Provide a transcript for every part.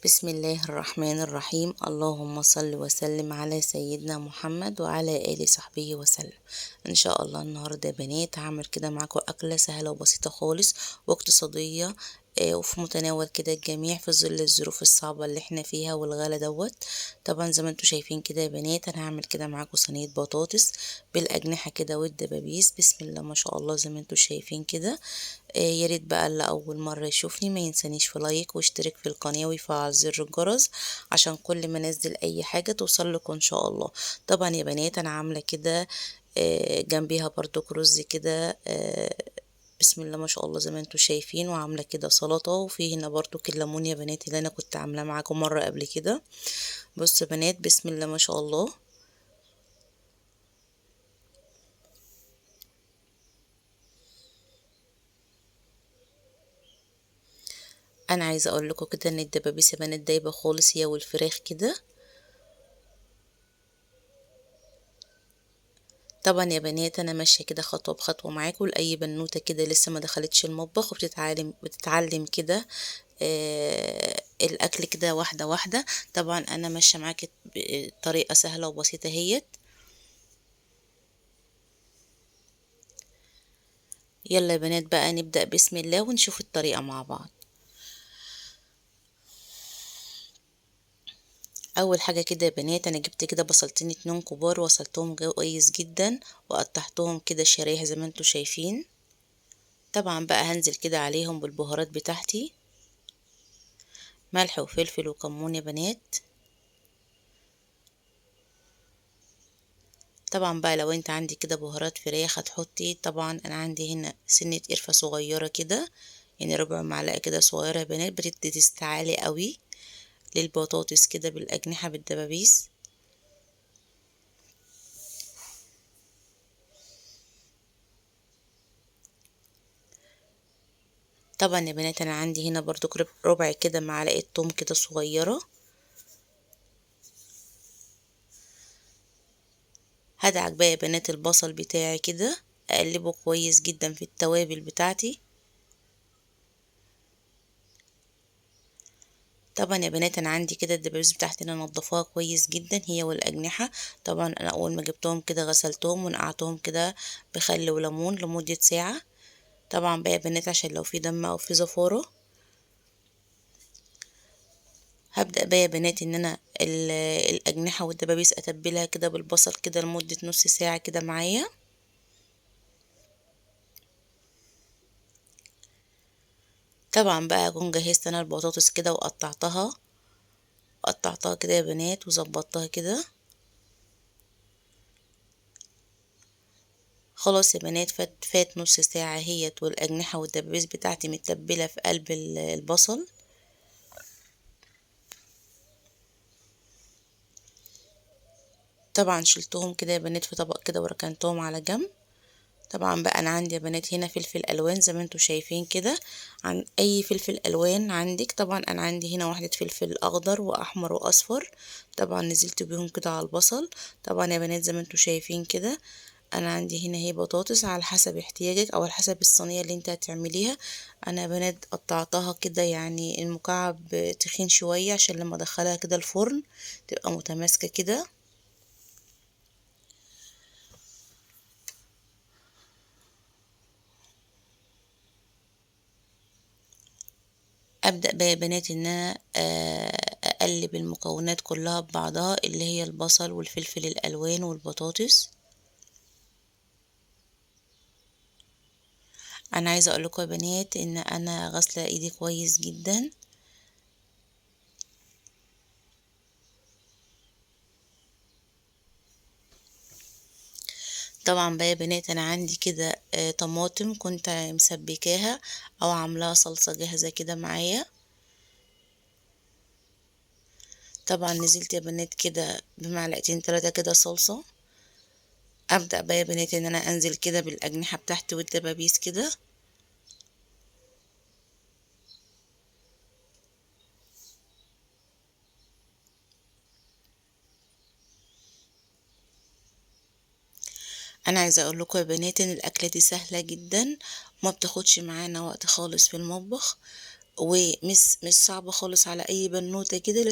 بسم الله الرحمن الرحيم. اللهم صل وسلم على سيدنا محمد وعلى آله صحبه وسلم. ان شاء الله النهارده يا بنات هعمل كده معاكم اكله سهله وبسيطه خالص واقتصاديه، وفي متناول كده الجميع في ظل الظروف الصعبه اللي احنا فيها والغلا دوت. طبعا زي ما انتم شايفين كده يا بنات انا هعمل كده معاكم صينيه بطاطس بالاجنحه كده والدبابيس. بسم الله ما شاء الله زي ما انتم شايفين كده. يا ريت بقى اللي اول مره يشوفني ما ينسانيش في لايك واشترك في القناه ويفعل زر الجرس عشان كل ما انزل اي حاجه توصل لكم ان شاء الله. طبعا يا بنات انا عامله كده جنبيها برضو رز كده. بسم الله ما شاء الله زي ما انتم شايفين، وعامله كده سلطه، وفي هنا برضو الليمون يا بنات اللي انا كنت عاملاه معاكم مره قبل كده. بصوا يا بنات بسم الله ما شاء الله. انا عايزه اقول لكم كده ان الدبابيس يا بنات دايبه خالص هي والفراخ كده. طبعا يا بنات انا ماشيه كده خطوه بخطوه معاكم لاي بنوته كده لسه ما دخلتش المطبخ وبتتعلم كده الاكل كده واحده واحده. طبعا انا ماشيه معاكي بطريقه سهله وبسيطه اهيت. يلا يا بنات بقى نبدا بسم الله ونشوف الطريقه مع بعض. اول حاجه كده يا بنات انا جبت كده بصلتين 2 كبار وصلتهم كويس جدا وقطعتهم كده شرايح زي ما انتم شايفين. طبعا بقى هنزل كده عليهم بالبهارات بتاعتي، ملح وفلفل وكمون يا بنات. طبعا بقى لو انت عندي كده بهارات فراخ هتحطي. طبعا انا عندي هنا سنة قرفة صغيرة كده، يعني ربع معلقة كده صغيرة يا بنات، بتدي تستعالي قوي للبطاطس كده بالاجنحة بالدبابيس. طبعا يا بنات انا عندي هنا برضو ربع كده معلقة توم كده صغيرة. هدعك بقى يا بنات البصل بتاعي كده، اقلبه كويس جدا في التوابل بتاعتي. طبعا يا بنات انا عندي كده الدبابيس بتاعتي انا نضفاها كويس جدا هي والاجنحه. طبعا انا اول ما جبتهم كده غسلتهم ونقعتهم كده بخل وليمون لمده ساعه. طبعا بقى يا بنات عشان لو في دم او في زفاره. هبدا بقى يا بنات ان انا الاجنحه والدبابيس اتبلها كده بالبصل كده لمده نص ساعه كده معايا. طبعا بقى اكون جهزت انا البطاطس كده وقطعتها كده يا بنات وظبطتها كده. خلاص يا بنات فات نص ساعة هيت والأجنحة والدبابيس بتاعتي متبلة في قلب البصل. طبعا شلتهم كده يا بنات في طبق كده وركنتهم على جنب. طبعا بقى انا عندي يا بنات هنا فلفل الوان زي ما انتم شايفين كده، عن اي فلفل الوان عندك. طبعا انا عندي هنا واحدة فلفل اخضر واحمر واصفر. طبعا نزلت بيهم كده على البصل. طبعا يا بنات زي ما انتم شايفين كده انا عندي هنا هي بطاطس على حسب احتياجك او على حسب الصينيه اللي انت هتعمليها. انا يا بنات قطعتها كده يعني المكعب تخين شويه عشان لما ادخلها كده الفرن تبقى متماسكه كده. ابدا بقى يا بنات ان انا اقلب المكونات كلها ببعضها اللي هي البصل والفلفل الالوان والبطاطس. انا عايزه اقول لكم يا بنات ان انا غاسله ايدي كويس جدا. طبعا بقى يا بنات انا عندي كده طماطم كنت مسبكاها او عاملاها صلصه جاهزه كده معايا. طبعا نزلت يا بنات كده بمعلقتين 3 كده صلصه. ابدا بقى يا بنات ان انا انزل كده بالاجنحه بتاعتي والدبابيس كده. انا عايزه اقول لكم يا بنات ان الاكله دي سهله جدا وما بتاخدش معانا وقت خالص في المطبخ. ومش صعبة خالص على اي بنوتة كده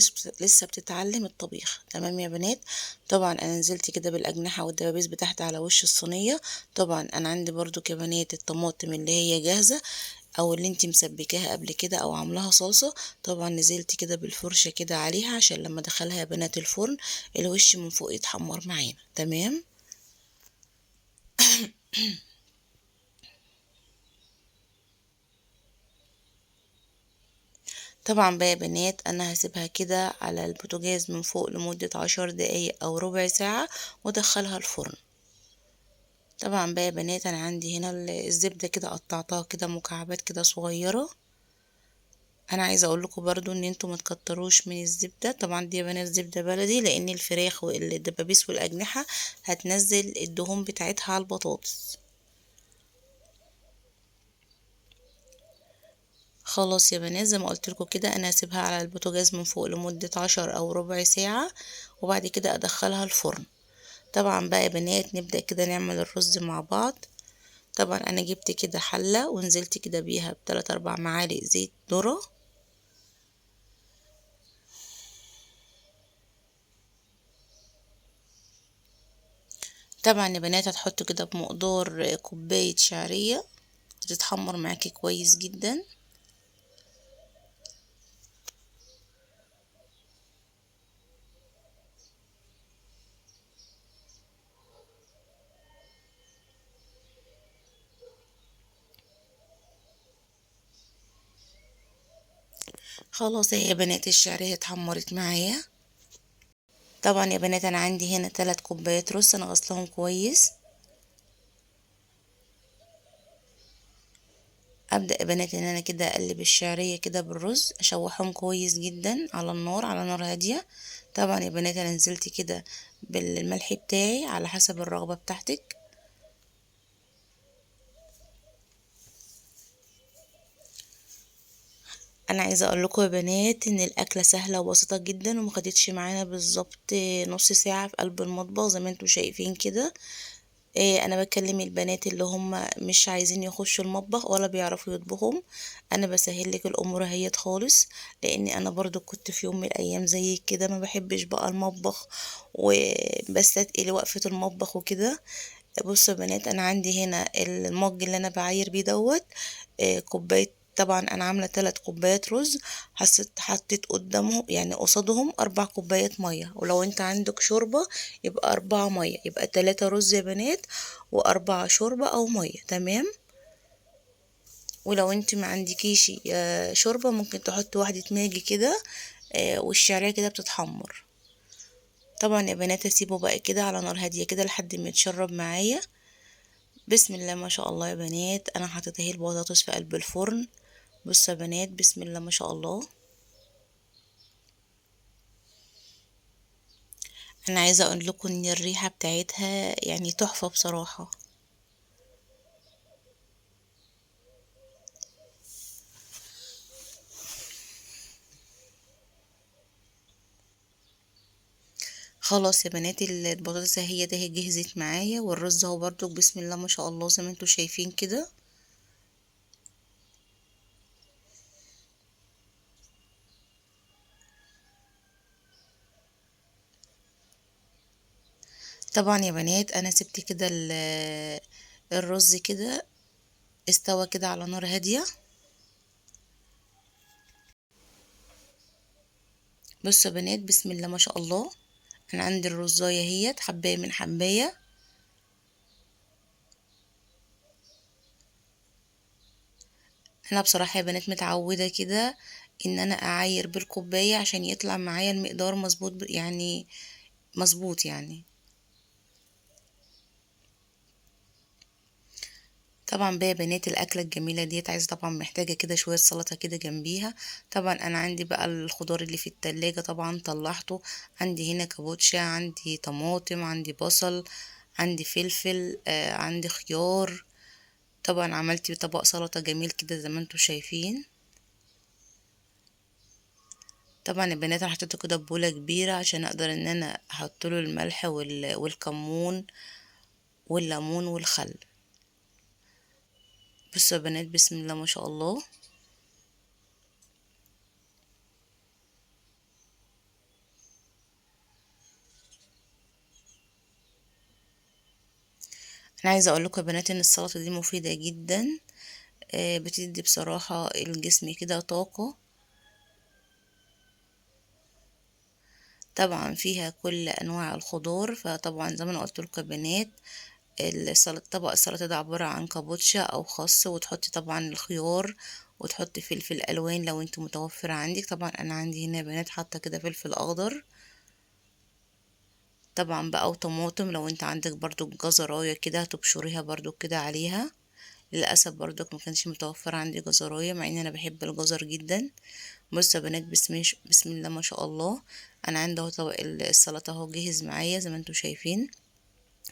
لسه بتتعلم الطبيخ. تمام يا بنات. طبعا انا نزلت كده بالاجنحة والدبابيس بتاعتي على وش الصينية. طبعا انا عندي برضو كبنات الطماطم اللي هي جاهزة او اللي انتي مسبكاها قبل كده او عاملاها صلصة. طبعا نزلت كده بالفرشة كده عليها عشان لما ادخلها يا بنات الفرن الوش من فوق يتحمر معانا. تمام. طبعا بقى يا بنات انا هسيبها كده على البوتاجاز من فوق لمدة 10 دقايق او ربع ساعة وادخلها الفرن. طبعا بقى يا بنات انا عندي هنا الزبدة كده قطعتها كده مكعبات كده صغيرة. انا عايزه اقول لكم برضو ان انتوا ما تكتروش من الزبده. طبعا دي يا بنات زبده بلدي لان الفراخ والدبابيس والاجنحه هتنزل الدهون بتاعتها على البطاطس. خلاص يا بنات زي ما قلت لكم كده انا هسيبها على البوتاجاز من فوق لمده 10 او ربع ساعه وبعد كده ادخلها الفرن. طبعا بقى يا بنات نبدا كده نعمل الرز مع بعض. طبعا انا جبت كده حله ونزلت كده بيها بتلات اربع معالق زيت ذرة. طبعا يا بنات هتحطوا كده بمقدار كوبايه شعريه هتتحمر معاكي كويس جدا. خلاص اهي يا بنات الشعرية اتحمرت معايا. طبعا يا بنات انا عندي هنا 3 كوبايات رز انا غسلهم كويس. ابدا يا بنات ان انا كده اقلب الشعرية كده بالرز اشوحهم كويس جدا على النار على نار هادية. طبعا يا بنات انا نزلت كده بالملح بتاعي على حسب الرغبة بتاعتك. انا عايزه اقول لكم يا بنات ان الاكله سهله وبسيطه جدا وما خدتش معانا بالظبط نص ساعه في قلب المطبخ زي ما انتم شايفين كده. إيه انا بكلم البنات اللي هم مش عايزين يخشوا المطبخ ولا بيعرفوا يطبخوا. انا بسهل لك الامور اهيت خالص. لاني انا برضو كنت في يوم من الايام زي كده ما بحبش بقى المطبخ وبستثقل وقفة المطبخ وكده. بصوا يا بنات انا عندي هنا المج اللي انا بعاير بيه دوت كوبايه. طبعا انا عامله 3 كوبايات رز. حطيت قدامهم يعني قصادهم 4 كوبايات ميه ولو انت عندك شوربه يبقى 4 ميه يبقى 3 رز يا بنات و4 شوربه او ميه. تمام. ولو انت ما عندكيش شوربه ممكن تحط واحده ماجي كده والشعريه كده بتتحمر. طبعا يا بنات اسيبه بقى كده على نار هاديه كده لحد ما يتشرب معايا. بسم الله ما شاء الله يا بنات انا حطيت اهي البطاطس في قلب الفرن. بصوا يا بنات بسم الله ما شاء الله. انا عايزه اقول لكم ان الريحه بتاعتها يعني تحفه بصراحه. خلاص يا بنات البطاطس هي ده جهزت معايا والرز اهو برضو بسم الله ما شاء الله زي ما انتم شايفين كده. طبعا يا بنات انا سبت كده الرز كده استوى كده على نار هاديه. بصوا يا بنات بسم الله ما شاء الله. انا عندي الرزايه اهيت حبايه من حبايه. انا بصراحة يا بنات متعودة كده ان انا اعاير بالكوباية عشان يطلع معايا المقدار مظبوط يعني مظبوط يعني. طبعا بقى يا بنات الاكلة الجميلة ديت عايزة طبعا محتاجة كده شوية سلطة كده جنبيها. طبعا انا عندي بقى الخضار اللي في التلاجة طبعا طلعته. عندي هنا كابوتشا عندي طماطم عندي بصل عندي فلفل عندي خيار. طبعا عملت طبق سلطة جميل كده زي ما انتم شايفين. طبعا البنات انا حطيته كده ببولة كبيرة عشان اقدر ان انا احط له الملح والكمون والليمون والخل. بصوا يا بنات بسم الله ما شاء الله. انا عايزه اقول لكم يا بنات ان السلطه دي مفيده جدا، بتدي بصراحه الجسم كده طاقه. طبعا فيها كل انواع الخضار، فطبعا زي ما انا قلت لكم يا بنات السلطه، طبق السلطه ده عباره عن كابوتشا او خس، وتحطي طبعا الخيار، وتحطي فلفل الوان لو انت متوفر عندك. طبعا انا عندي هنا يا بنات حاطه كده فلفل اخضر طبعا بقى، وطماطم لو انت عندك برضو جزرايه كده هتبشريها برضو كده عليها. للاسف برضو ما كانش متوفر عندي جزرايه، مع ان انا بحب الجزر جدا. بصوا يا بنات، بسم الله ما شاء الله، انا عندي اهو طبق السلطه اهو جاهز معايا زي ما انتم شايفين.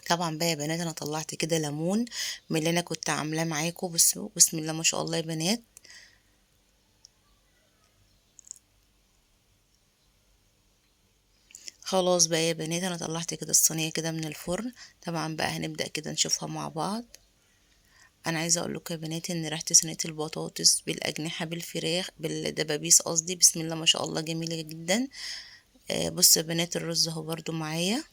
طبعا بقى يا بنات انا طلعت كده ليمون من اللي انا كنت عاملاه معاكم. بسم الله ما شاء الله يا بنات. خلاص بقى يا بنات انا طلعت كده الصينيه كده من الفرن. طبعا بقى هنبدا كده نشوفها مع بعض. انا عايزه اقول لكم يا بنات ان ريحه صينيه البطاطس بالاجنحه بالفراخ بالدبابيس قصدي، بسم الله ما شاء الله، جميله جدا. بصوا يا بنات الرز اهو برضو معايا.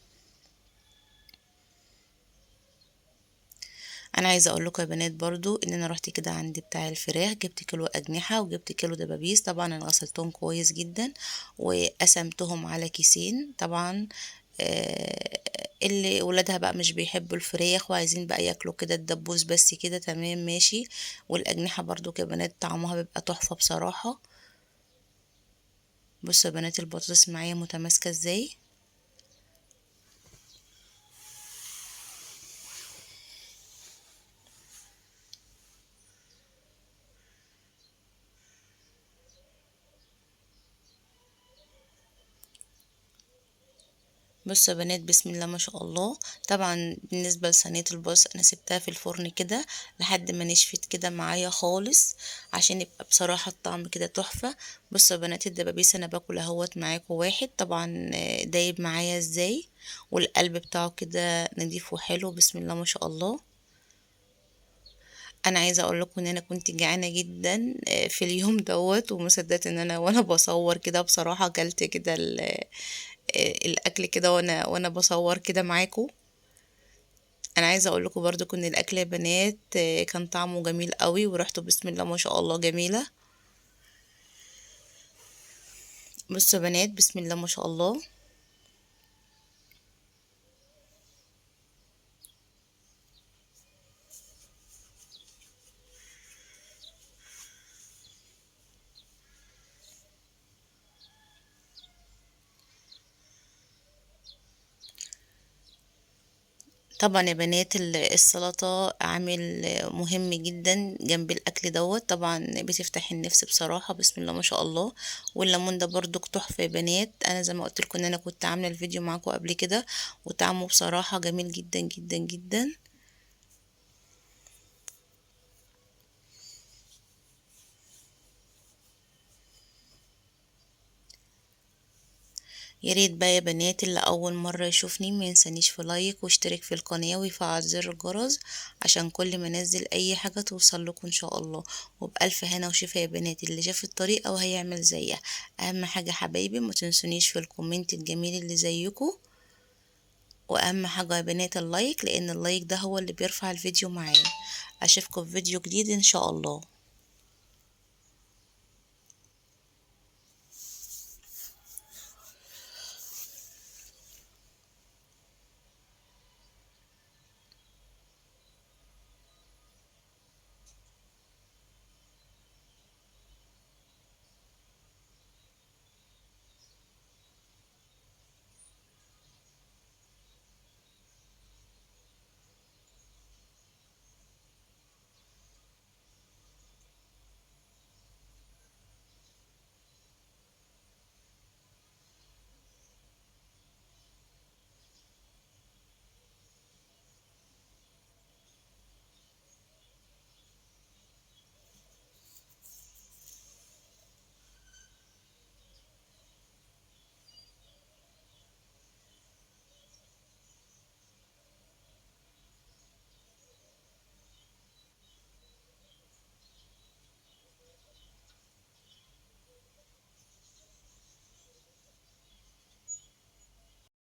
انا عايزه اقول لكم يا بنات برضو ان انا رحت كده عند بتاع الفراخ، جبت كيلو اجنحه وجبت كيلو دبابيس. طبعا انا غسلتهم كويس جدا وقسمتهم على كيسين. طبعا اللي ولادها بقى مش بيحبوا الفراخ وعايزين بقى ياكلوا كده الدبوس بس كده، تمام ماشي. والاجنحه برضو يا بنات طعمها بيبقى تحفه بصراحه. بصوا يا بنات البطاطس معايا متماسكه ازاي. بصوا يا بنات بسم الله ما شاء الله. طبعا بالنسبه لصينيه البص انا سبتها في الفرن كده لحد ما نشفت كده معايا خالص، عشان يبقى بصراحه الطعم كده تحفه. بصوا يا بنات الدبابيس انا باكل اهوت معاكم واحد طبعا دايب معايا ازاي، والقلب بتاعه كده نضيف وحلو، بسم الله ما شاء الله. انا عايزه اقول لكم ان انا كنت جعانه جدا في اليوم دوت، وما صدقت ان انا وانا بصور كده بصراحه اكلت كده الاكل كده وانا بصور كده معاكم. انا عايزه اقول لكم برضو ان الاكل يا بنات كان طعمه جميل قوي وريحته بسم الله ما شاء الله جميله. بصوا يا بنات بسم الله ما شاء الله. طبعا يا بنات السلطه عامل مهم جدا جنب الاكل دوت، طبعا بتفتح النفس بصراحه، بسم الله ما شاء الله. والليمون ده برضو تحفه يا بنات. انا زي ما قلت لكم ان انا كنت عامله الفيديو معاكم قبل كده، وطعمه بصراحه جميل جدا جدا جدا. يا ريت بقى يا بنات اللي اول مره يشوفني ما ينسانيش في لايك واشترك في القناه ويفعل زر الجرس عشان كل ما انزل اي حاجه توصل لكم ان شاء الله. وبالف هنا وشفا يا بنات اللي شاف الطريقه وهيعمل زيها. اهم حاجه حبايبي ما تنسونيش في الكومنت الجميل اللي زيكم، واهم حاجه يا بنات اللايك، لان اللايك ده هو اللي بيرفع الفيديو معايا. اشوفكم في فيديو جديد ان شاء الله.